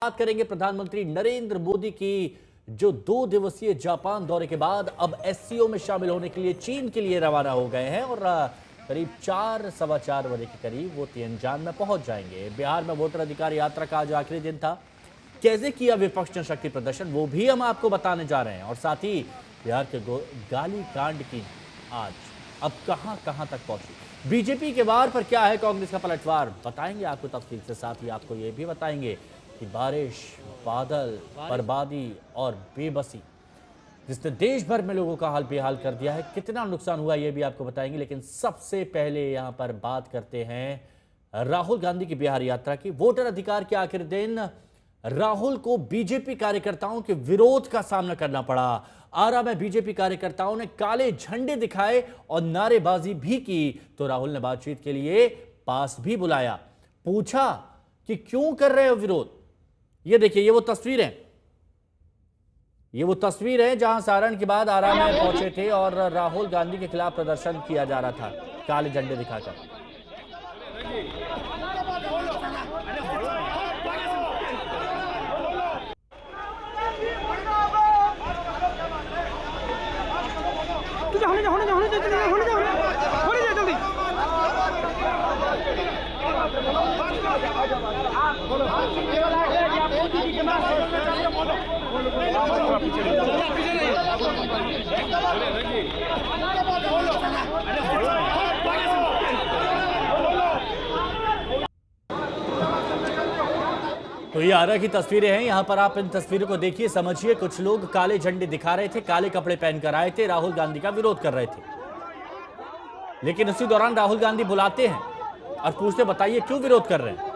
बात करेंगे प्रधानमंत्री नरेंद्र मोदी की जो 2 दिवसीय जापान दौरे के बाद अब एससीओ में शामिल होने के लिए चीन के लिए रवाना हो गए हैं और करीब 4-4.25 बजे के करीब वो तियानजान में पहुंच जाएंगे। बिहार में वोटर अधिकार यात्रा का आज आखिरी दिन था। कैसे किया विपक्ष ने शक्ति प्रदर्शन वो भी हम आपको बताने जा रहे हैं और साथ ही बिहार के गाली कांड की आज अब कहां तक पहुंची, बीजेपी के वार पर क्या है कांग्रेस का पलटवार, बताएंगे आपको तफसील से। साथ ही आपको ये भी बताएंगे कि बारिश, बादल, बर्बादी और बेबसी जिसने देश भर में लोगों का हाल बेहाल कर दिया है, कितना नुकसान हुआ ये भी आपको बताएंगे। लेकिन सबसे पहले यहां पर बात करते हैं राहुल गांधी की बिहार यात्रा की। वोटर अधिकार के आखिरी दिन राहुल को बीजेपी कार्यकर्ताओं के विरोध का सामना करना पड़ा। आरा में बीजेपी कार्यकर्ताओं ने काले झंडे दिखाए और नारेबाजी भी की तो राहुल ने बातचीत के लिए पास भी बुलाया। पूछा कि क्यों कर रहे हो विरोध। ये देखिए, ये वो तस्वीर है जहां सारण के बाद आरा में पहुंचे थे और राहुल गांधी के खिलाफ प्रदर्शन किया जा रहा था काले झंडे दिखाकर। तो ये आरा की तस्वीरें हैं। यहां पर आप इन तस्वीरों को देखिए, समझिए। कुछ लोग काले झंडे दिखा रहे थे, काले कपड़े पहनकर आए थे, राहुल गांधी का विरोध कर रहे थे। लेकिन उसी दौरान राहुल गांधी बुलाते हैं और पूछते बताइए क्यों विरोध कर रहे हैं।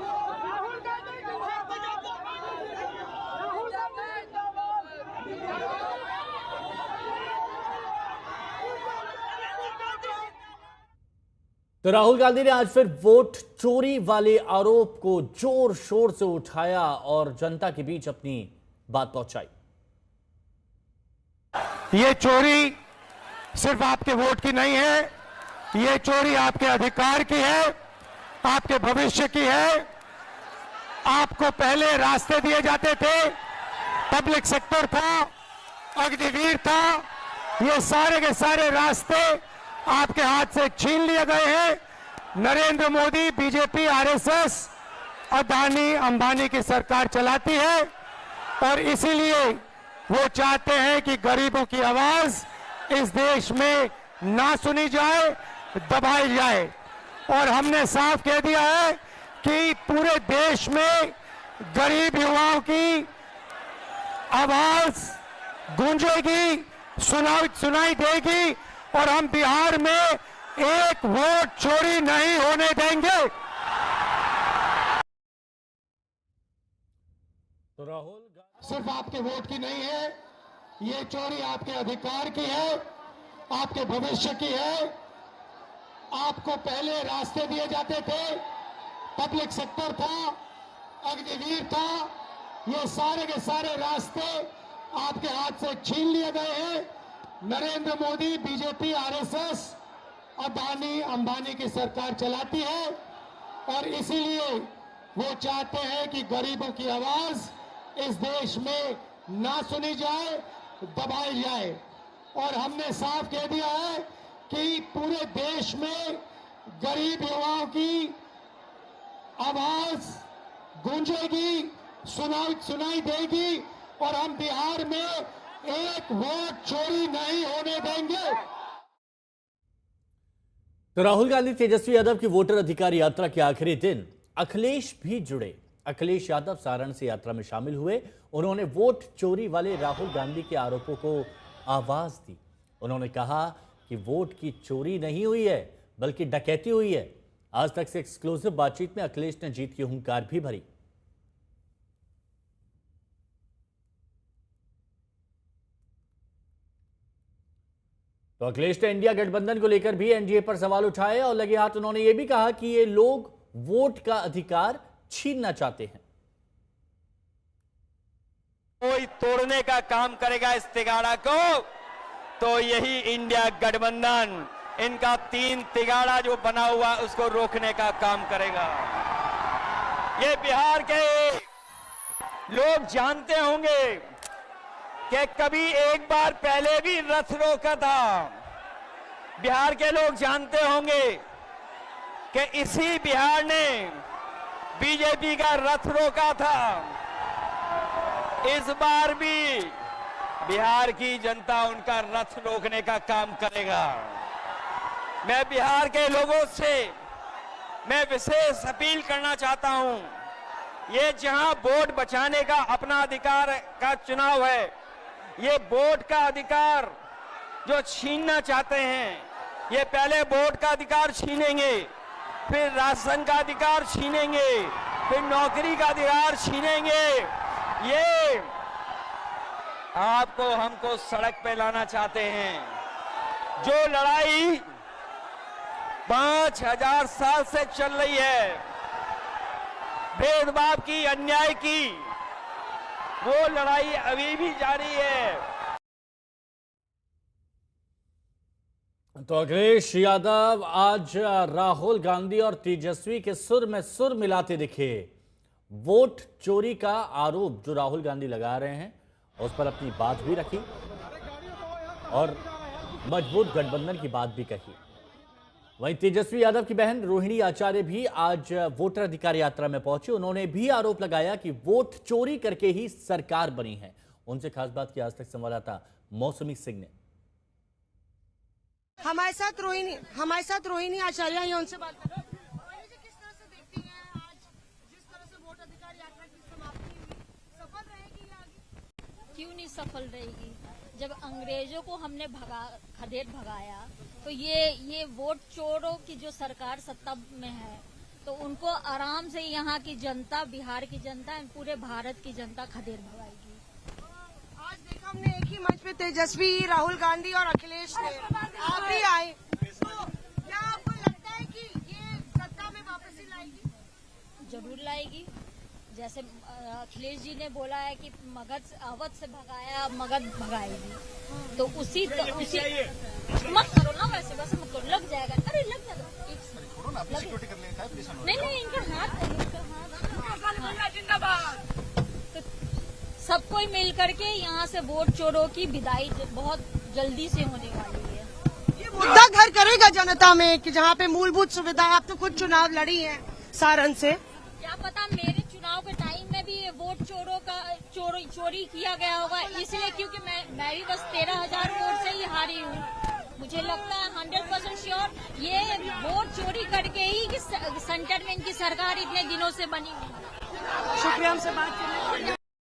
तो राहुल गांधी ने आज फिर वोट चोरी वाले आरोप को जोर शोर से उठाया और जनता के बीच अपनी बात पहुंचाई। ये चोरी सिर्फ आपके वोट की नहीं है, ये चोरी आपके अधिकार की है, आपके भविष्य की है। आपको पहले रास्ते दिए जाते थे, पब्लिक सेक्टर था, अग्निवीर था, ये सारे के सारे रास्ते आपके हाथ से छीन लिए गए हैं। नरेंद्र मोदी, बीजेपी, आरएसएस, अदानी अंबानी की सरकार चलाती है और इसीलिए वो चाहते हैं कि गरीबों की आवाज इस देश में ना सुनी जाए, दबाई जाए। और हमने साफ कह दिया है कि पूरे देश में गरीब युवाओं की आवाज गूंजेगी, सुनाई देगी और हम बिहार में एक वोट चोरी नहीं होने देंगे। तो राहुल सिर्फ आपके वोट की नहीं है, ये चोरी आपके अधिकार की है, आपके भविष्य की है। आपको पहले रास्ते दिए जाते थे, पब्लिक सेक्टर था, अग्निवीर था, ये सारे के सारे रास्ते आपके हाथ से छीन लिए गए हैं। नरेंद्र मोदी, बीजेपी, आरएसएस, अदानी अंबानी की सरकार चलाती है और इसीलिए वो चाहते हैं कि गरीबों की आवाज इस देश में ना सुनी जाए, दबाई जाए। और हमने साफ कह दिया है कि पूरे देश में गरीब युवाओं की आवाज गूंजेगी, सुनाई देगी और हम बिहार में एक वोट चोरी नहीं होने देंगे। तो राहुल गांधी, तेजस्वी यादव की वोटर अधिकार यात्रा के आखिरी दिन अखिलेश भी जुड़े। अखिलेश यादव सारण से यात्रा में शामिल हुए। उन्होंने वोट चोरी वाले राहुल गांधी के आरोपों को आवाज दी। उन्होंने कहा कि वोट की चोरी नहीं हुई है बल्कि डकैती हुई है। आज तक से एक्सक्लूसिव बातचीत में अखिलेश ने जीत की हुंकार भी भरी। तो अखिलेश ने इंडिया गठबंधन को लेकर भी एनडीए पर सवाल उठाए और लगे हाथ उन्होंने यह भी कहा कि ये लोग वोट का अधिकार छीनना चाहते हैं। कोई तोड़ने का काम करेगा इस तिगाड़ा को तो यही इंडिया गठबंधन, इनका 3 तिगाड़ा जो बना हुआ उसको रोकने का काम करेगा। ये बिहार के लोग जानते होंगे कि कभी एक बार पहले भी रथ रोका था। बिहार के लोग जानते होंगे कि इसी बिहार ने बीजेपी का रथ रोका था। इस बार भी बिहार की जनता उनका रथ रोकने का काम करेगा। मैं बिहार के लोगों से मैं विशेष अपील करना चाहता हूं, ये जहां वोट बचाने का अपना अधिकार का चुनाव है, ये वोट का अधिकार जो छीनना चाहते हैं, ये पहले वोट का अधिकार छीनेंगे, फिर राशन का अधिकार छीनेंगे, फिर नौकरी का अधिकार छीनेंगे। ये आपको हमको सड़क पे लाना चाहते हैं। जो लड़ाई 5000 साल से चल रही है, भेदभाव की, अन्याय की, वो लड़ाई अभी भी जारी है। तो अखिलेश यादव आज राहुल गांधी और तेजस्वी के सुर में सुर मिलाते दिखे। वोट चोरी का आरोप जो राहुल गांधी लगा रहे हैं उस पर अपनी बात भी रखी और मजबूत गठबंधन की बात भी कही। वहीं तेजस्वी यादव की बहन रोहिणी आचार्य भी आज वोटर अधिकार यात्रा में पहुंची। उन्होंने भी आरोप लगाया कि वोट चोरी करके ही सरकार बनी है। उनसे खास बात की आज तक संवाददाता मौसमी सिंह ने। हमारे साथ रोहिणी आचार्य है, उनसे बात करें। किस तरह से देखती हैं आज जिस तरह से वोट अधिकार यात्रा की समाप्ति हुई, सफल रहेगी या आगे? क्यों नहीं सफल रहेगी? जब अंग्रेजों को हमने खदेड़ भगाया तो ये वोट चोरों की जो सरकार सत्ता में है, तो उनको आराम से यहाँ की जनता, बिहार की जनता, पूरे भारत की जनता खदेड़ भगाएगी। आज देखा हमने एक ही मंच पे तेजस्वी, राहुल गांधी और अखिलेश ने, आप भी आए, तो क्या आपको लगता है कि ये सत्ता में वापसी लाएगी? जरूर लाएगी। जैसे अखिलेश जी ने बोला है कि मगध अवध से भगाया, मगध भगाएगी, तो उसी मत करो ना, वैसे मत करो, लग जाएगा। अरे लग जाएगा, नहीं इनका हाथ तो सब कोई मिल करके यहाँ से वोट चोरों की विदाई बहुत जल्दी से होने वाली है। ये मुद्दा घर करेगा जनता में कि जहाँ पे मूलभूत सुविधाएं, आप तो खुद चुनाव लड़ी हैं सारण से, क्या पता मेरे चुनाव के टाइम में भी ये वोट चोरों का चोरी किया गया होगा, इसलिए क्योंकि मैं भी बस 13,000 वोट से ही हारी हूँ। मुझे लगता है 100% श्योर ये वोट चोरी करके ही सेंटर में इनकी सरकार इतने दिनों से बनी हुई है। शुक्रिया हमसे बात करने के लिए।